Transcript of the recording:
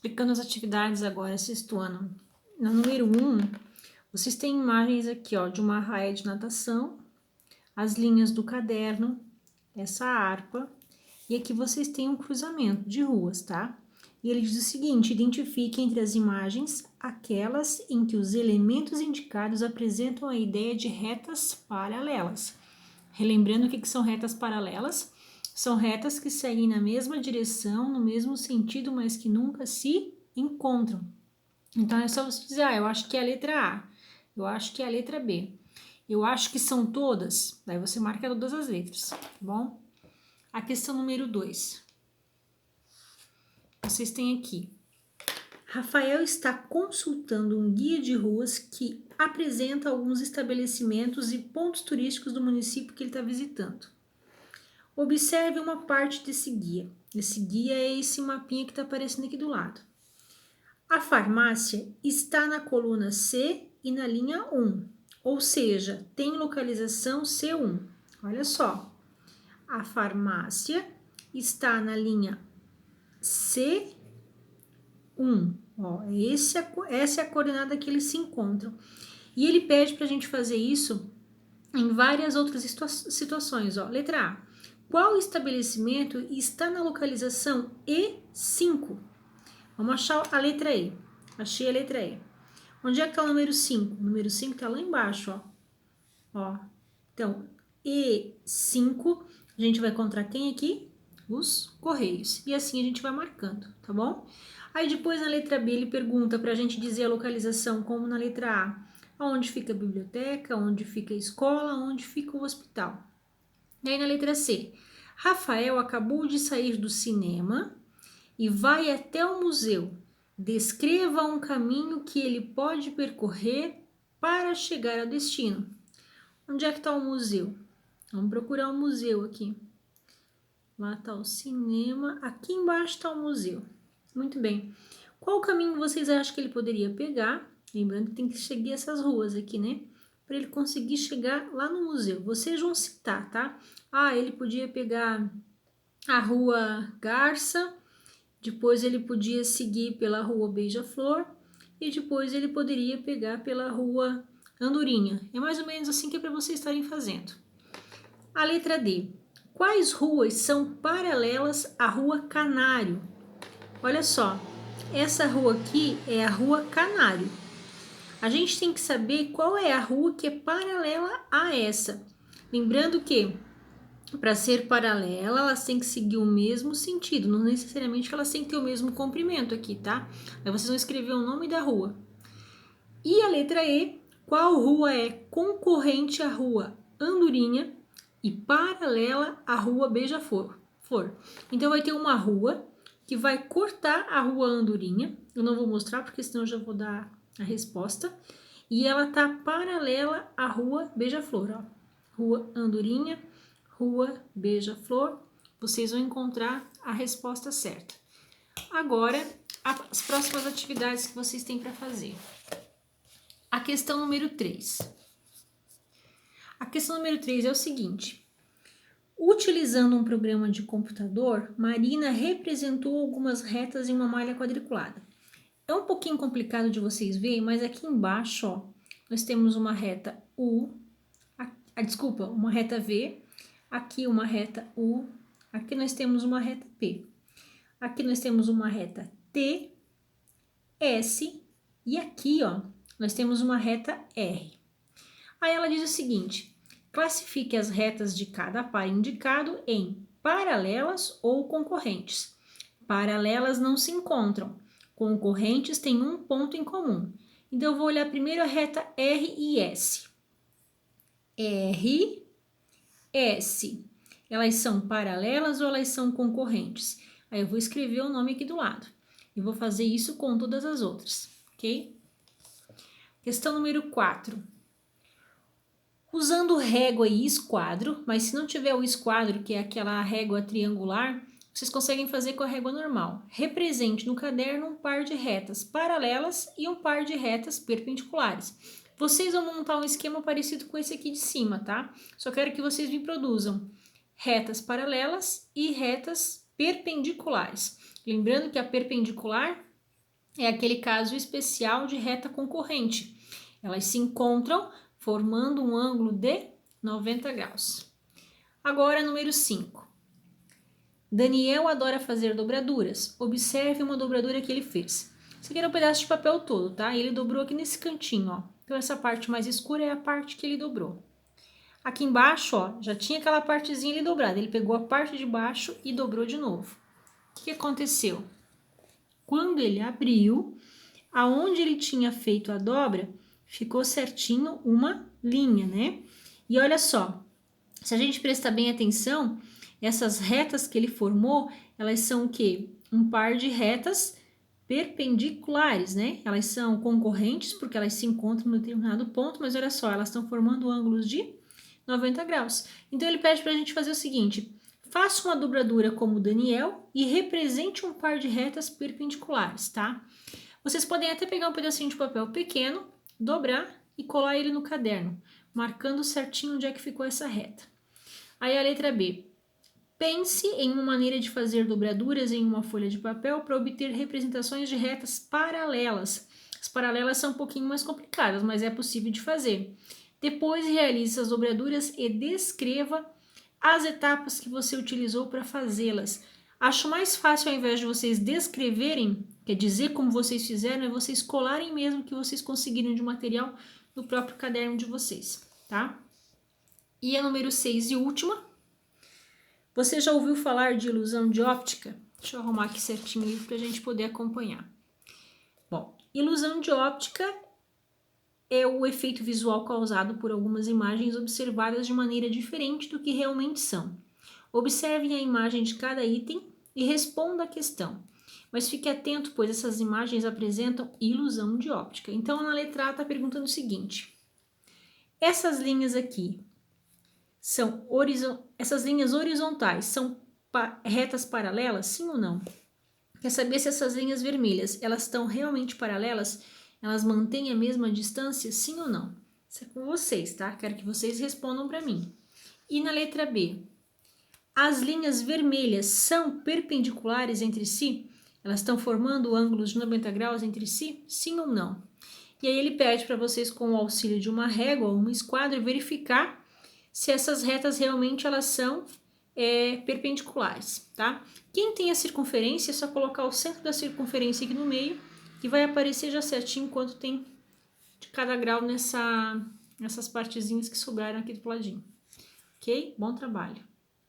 Explicando as atividades agora, sexto ano. No número 1, vocês têm imagens aqui, ó, de uma raia de natação, as linhas do caderno, essa harpa, e aqui vocês têm um cruzamento de ruas, tá? E ele diz o seguinte: identifique entre as imagens aquelas em que os elementos indicados apresentam a ideia de retas paralelas. Relembrando o que são retas paralelas? São retas que seguem na mesma direção, no mesmo sentido, mas que nunca se encontram. Então é só você dizer, eu acho que é a letra A, eu acho que é a letra B, eu acho que são todas, daí você marca todas as letras, tá bom? A questão número 2. Vocês têm aqui. Rafael está consultando um guia de ruas que apresenta alguns estabelecimentos e pontos turísticos do município que ele está visitando. Observe uma parte desse guia. Esse guia é esse mapinha que está aparecendo aqui do lado. A farmácia está na coluna C e na linha 1, ou seja, tem localização C1. Olha só, a farmácia está na linha C1. Ó, essa é a coordenada que eles se encontram. E ele pede para a gente fazer isso em várias outras situações. Ó. Letra A. Qual estabelecimento está na localização E5? Vamos achar a letra E. Achei a letra E. Onde é que está o número 5? O número 5 está lá embaixo, ó. Então, E5, a gente vai encontrar quem aqui? Os Correios. E assim a gente vai marcando, tá bom? Aí depois na letra B ele pergunta para a gente dizer a localização, como na letra A. Onde fica a biblioteca, onde fica a escola, onde fica o hospital. E aí na letra C, Rafael acabou de sair do cinema e vai até o museu. Descreva um caminho que ele pode percorrer para chegar ao destino. Onde é que está o museu? Vamos procurar o museu aqui. Lá está o cinema, aqui embaixo está o museu. Muito bem. Qual caminho vocês acham que ele poderia pegar? Lembrando que tem que seguir essas ruas aqui, né? Para ele conseguir chegar lá no museu. Vocês vão citar, tá? Ele podia pegar a rua Garça, depois ele podia seguir pela rua Beija-Flor e depois ele poderia pegar pela rua Andorinha. É mais ou menos assim que é para vocês estarem fazendo. A letra D. Quais ruas são paralelas à rua Canário? Olha só, essa rua aqui é a rua Canário. A gente tem que saber qual é a rua que é paralela a essa. Lembrando que, para ser paralela, elas têm que seguir o mesmo sentido, não necessariamente que elas têm que ter o mesmo comprimento aqui, tá? Aí vocês vão escrever o nome da rua. E a letra E, qual rua é concorrente à rua Andorinha e paralela à rua Beija-Flor? Então vai ter uma rua que vai cortar a rua Andorinha, eu não vou mostrar porque senão eu já vou dar a resposta, e ela tá paralela à rua Beija-Flor, ó. Rua Andorinha, rua Beija-Flor, vocês vão encontrar a resposta certa. Agora, as próximas atividades que vocês têm para fazer. A questão número 3. A questão número 3 é o seguinte. Utilizando um programa de computador, Marina representou algumas retas em uma malha quadriculada. É um pouquinho complicado de vocês verem, mas aqui embaixo, ó, nós temos uma reta U, uma reta V, aqui uma reta U, aqui nós temos uma reta P, aqui nós temos uma reta T, S e aqui, ó, nós temos uma reta R. Aí ela diz o seguinte: classifique as retas de cada par indicado em paralelas ou concorrentes. Paralelas não se encontram, concorrentes têm um ponto em comum. Então eu vou olhar primeiro a reta R e S. R, S. Elas são paralelas ou elas são concorrentes? Aí eu vou escrever o nome aqui do lado. E vou fazer isso com todas as outras, ok? Questão número 4. Usando régua e esquadro, mas se não tiver o esquadro, que é aquela régua triangular, vocês conseguem fazer com a régua normal. Represente no caderno um par de retas paralelas e um par de retas perpendiculares. Vocês vão montar um esquema parecido com esse aqui de cima, tá? Só quero que vocês me produzam retas paralelas e retas perpendiculares. Lembrando que a perpendicular é aquele caso especial de reta concorrente. Elas se encontram formando um ângulo de 90 graus. Agora, número 5. Daniel adora fazer dobraduras. Observe uma dobradura que ele fez. Isso aqui era um pedaço de papel todo, tá? Ele dobrou aqui nesse cantinho, ó. Então, essa parte mais escura é a parte que ele dobrou. Aqui embaixo, ó, já tinha aquela partezinha ali dobrada. Ele pegou a parte de baixo e dobrou de novo. O que aconteceu? Quando ele abriu, aonde ele tinha feito a dobra, ficou certinho uma linha, né? E olha só, se a gente prestar bem atenção, essas retas que ele formou, elas são o quê? Um par de retas perpendiculares, né? Elas são concorrentes porque elas se encontram em determinado ponto, mas olha só, elas estão formando ângulos de 90 graus. Então ele pede para a gente fazer o seguinte: faça uma dobradura como o Daniel e represente um par de retas perpendiculares, tá? Vocês podem até pegar um pedacinho de papel pequeno, dobrar e colar ele no caderno, marcando certinho onde é que ficou essa reta. Aí a letra B. Pense em uma maneira de fazer dobraduras em uma folha de papel para obter representações de retas paralelas. As paralelas são um pouquinho mais complicadas, mas é possível de fazer. Depois realize as dobraduras e descreva as etapas que você utilizou para fazê-las. Acho mais fácil, ao invés de vocês descreverem, quer dizer como vocês fizeram, é vocês colarem mesmo que vocês conseguiram de material no próprio caderno de vocês, tá? E a número 6 e última. Você já ouviu falar de ilusão de óptica? Deixa eu arrumar aqui certinho para a gente poder acompanhar. Bom, ilusão de óptica é o efeito visual causado por algumas imagens observadas de maneira diferente do que realmente são. Observe a imagem de cada item e responda a questão. Mas fique atento, pois essas imagens apresentam ilusão de óptica. Então, na letra A está perguntando o seguinte: essas linhas aqui são essas linhas horizontais são retas paralelas, sim ou não? Quer saber se essas linhas vermelhas elas estão realmente paralelas? Elas mantêm a mesma distância, sim ou não? Isso é com vocês, tá? Quero que vocês respondam para mim. E na letra B, as linhas vermelhas são perpendiculares entre si? Elas estão formando ângulos de 90 graus entre si? Sim ou não? E aí ele pede para vocês, com o auxílio de uma régua ou uma esquadra, verificar se essas retas realmente elas são perpendiculares, tá? Quem tem a circunferência é só colocar o centro da circunferência aqui no meio e vai aparecer já certinho quanto tem de cada grau nessas partezinhas que sobraram aqui do ladinho. Ok? Bom trabalho!